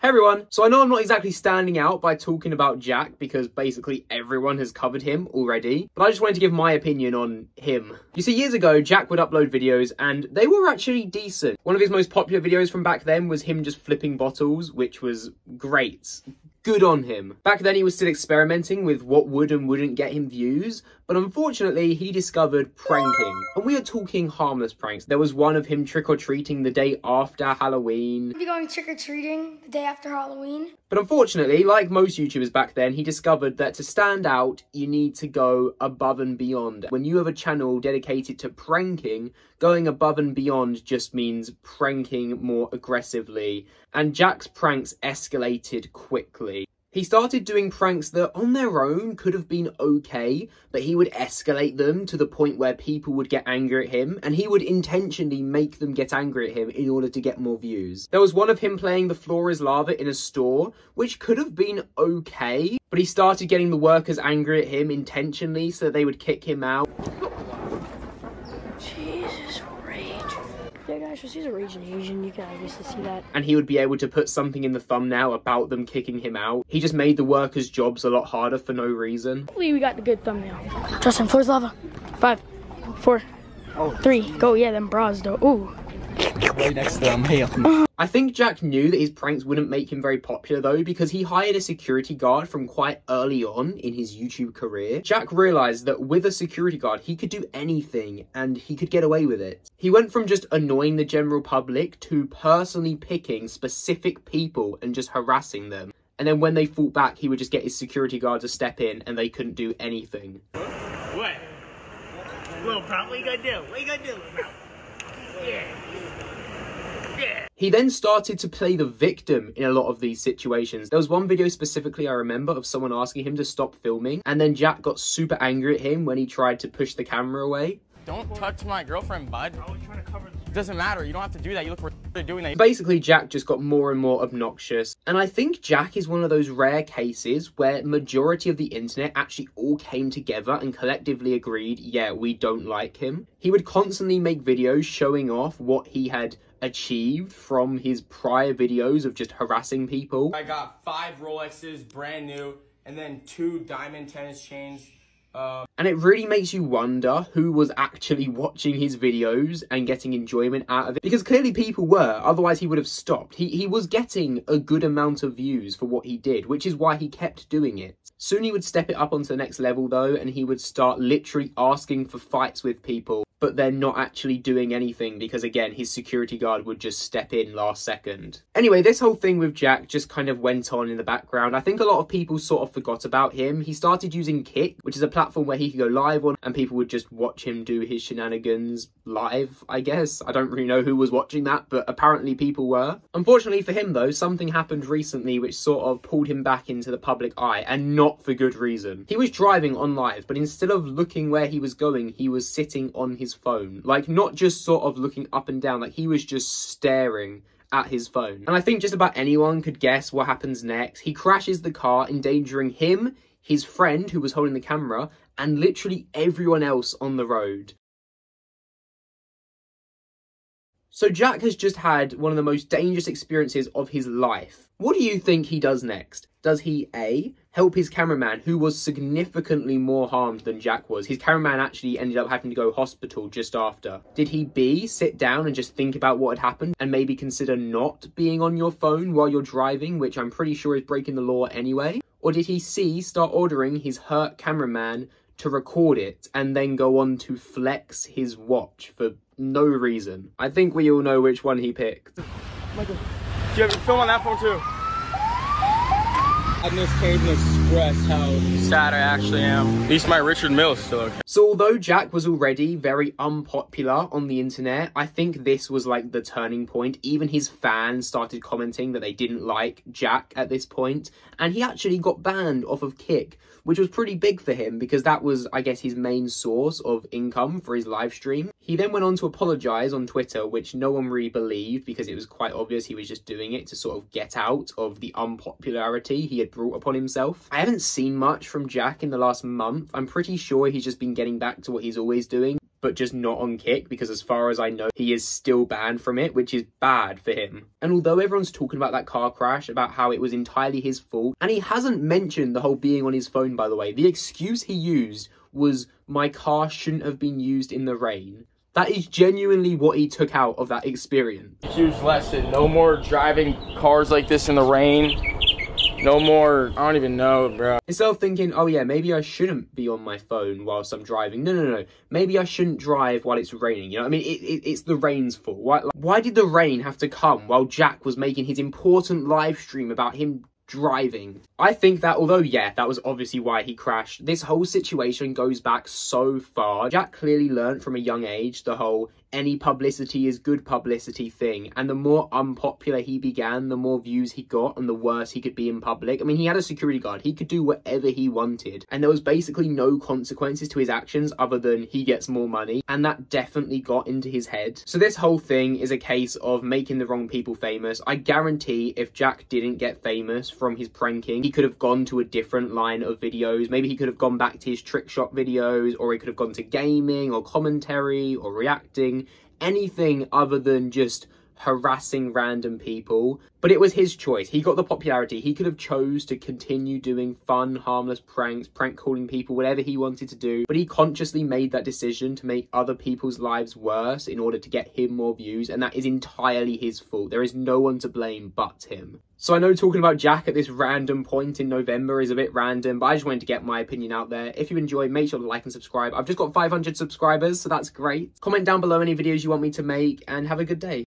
Hey everyone, so I know I'm not exactly standing out by talking about Jack because basically everyone has covered him already, but I just wanted to give my opinion on him. You see, years ago, Jack would upload videos and they were actually decent. One of his most popular videos from back then was him just flipping bottles, which was great. Good on him. Back then he was still experimenting with what would and wouldn't get him views, but unfortunately he discovered pranking. And we are talking harmless pranks. There was one of him trick-or-treating the day after Halloween. Be going trick-or-treating the day after Halloween. But unfortunately, like most YouTubers back then, he discovered that to stand out, you need to go above and beyond. When you have a channel dedicated to pranking, going above and beyond just means pranking more aggressively. And Jack's pranks escalated quickly. He started doing pranks that on their own could have been okay, but he would escalate them to the point where people would get angry at him, and he would intentionally make them get angry at him in order to get more views. There was one of him playing The Floor is Lava in a store, which could have been okay, but he started getting the workers angry at him intentionally so that they would kick him out. Jesus, rage. Yeah, guys, just he's a raging Asian. You can obviously see that. And he would be able to put something in the thumbnail about them kicking him out. He just made the workers' jobs a lot harder for no reason. Hopefully we got the good thumbnail. Justin, floor's lava. 5, 4, 3, go. Yeah, them bras, though. Ooh. Right next to them. Hey. I think Jack knew that his pranks wouldn't make him very popular though, because he hired a security guard from quite early on in his YouTube career. Jack realised that with a security guard, he could do anything and he could get away with it. He went from just annoying the general public to personally picking specific people and just harassing them. And then when they fought back, he would just get his security guard to step in and they couldn't do anything. What? Little bro, what you gonna do? What you gonna do, bro? Yeah. He then started to play the victim in a lot of these situations. There was one video specifically I remember of someone asking him to stop filming, and then Jack got super angry at him when he tried to push the camera away. Don't touch my girlfriend, bud. I was trying to cover this. It doesn't matter. You don't have to do that. You look retarded doing that. Basically, Jack just got more and more obnoxious. And I think Jack is one of those rare cases where majority of the internet actually all came together and collectively agreed, yeah, we don't like him. He would constantly make videos showing off what he had achieved from his prior videos of just harassing people. I got 5 Rolexes, brand new, and then 2 diamond tennis chains. And it really makes you wonder who was actually watching his videos and getting enjoyment out of it. Because clearly people were, otherwise he would have stopped. He was getting a good amount of views for what he did, which is why he kept doing it. Soon he would step it up onto the next level though, and he would start literally asking for fights with people, but then not actually doing anything because, again, his security guard would just step in last second. Anyway, this whole thing with Jack just kind of went on in the background. I think a lot of people sort of forgot about him. He started using Kick, which is a platform where he could go live on, and people would just watch him do his shenanigans live, I guess. I don't really know who was watching that, but apparently people were. Unfortunately for him, though, something happened recently which sort of pulled him back into the public eye, and not for good reason. He was driving on live, but instead of looking where he was going, he was sitting on his phone. Like, not just sort of looking up and down, like he was just staring at his phone. And I think just about anyone could guess what happens next. He crashes the car, endangering him, his friend who was holding the camera, and literally everyone else on the road. So Jack has just had one of the most dangerous experiences of his life. What do you think he does next? Does he A, help his cameraman, who was significantly more harmed than Jack was? His cameraman actually ended up having to go hospital just after. Did he B, sit down and just think about what had happened and maybe consider not being on your phone while you're driving, which I'm pretty sure is breaking the law anyway? Or did he C, start ordering his hurt cameraman to record it and then go on to flex his watch for no reason? I think we all know which one he picked. Michael, do you ever film on that phone too? I just can't even express how sad I actually am. At least my Richard Mills still okay. So although Jack was already very unpopular on the internet, I think this was like the turning point. Even his fans started commenting that they didn't like Jack at this point, and he actually got banned off of Kick, which was pretty big for him because that was, I guess, his main source of income for his live stream. He then went on to apologise on Twitter, which no one really believed because it was quite obvious he was just doing it to sort of get out of the unpopularity he had brought upon himself. I haven't seen much from Jack in the last month. I'm pretty sure he's just been getting back to what he's always doing. but just not on Kick, because as far as I know, he is still banned from it, which is bad for him. And although everyone's talking about that car crash, about how it was entirely his fault, and he hasn't mentioned the whole being on his phone, by the way, the excuse he used was, my car shouldn't have been used in the rain. That is genuinely what he took out of that experience. Huge lesson. No more driving cars like this in the rain. No more, I don't even know, bro. Instead of thinking, oh yeah, maybe I shouldn't be on my phone whilst I'm driving. No. Maybe I shouldn't drive while it's raining. You know what I mean? It's the rain's fault. Why did the rain have to come while Jack was making his important live stream about him driving? I think that, although yeah, that was obviously why he crashed, this whole situation goes back so far. Jack clearly learned from a young age the whole any publicity is good publicity thing, and the more unpopular he began, the more views he got and the worse he could be in public. I mean, he had a security guard, he could do whatever he wanted, and there was basically no consequences to his actions other than he gets more money, and that definitely got into his head. So this whole thing is a case of making the wrong people famous. I guarantee if Jack didn't get famous from his pranking, he could have gone to a different line of videos. Maybe he could have gone back to his trick shot videos, or he could have gone to gaming or commentary or reacting, anything other than just harassing random people. But it was his choice. He got the popularity. He could have chose to continue doing fun, harmless pranks, prank calling people, whatever he wanted to do. But he consciously made that decision to make other people's lives worse in order to get him more views. And that is entirely his fault. There is no one to blame but him. So I know talking about Jack at this random point in November is a bit random, but I just wanted to get my opinion out there. If you enjoyed, make sure to like and subscribe. I've just got 500 subscribers, so that's great. Comment down below any videos you want me to make, and have a good day.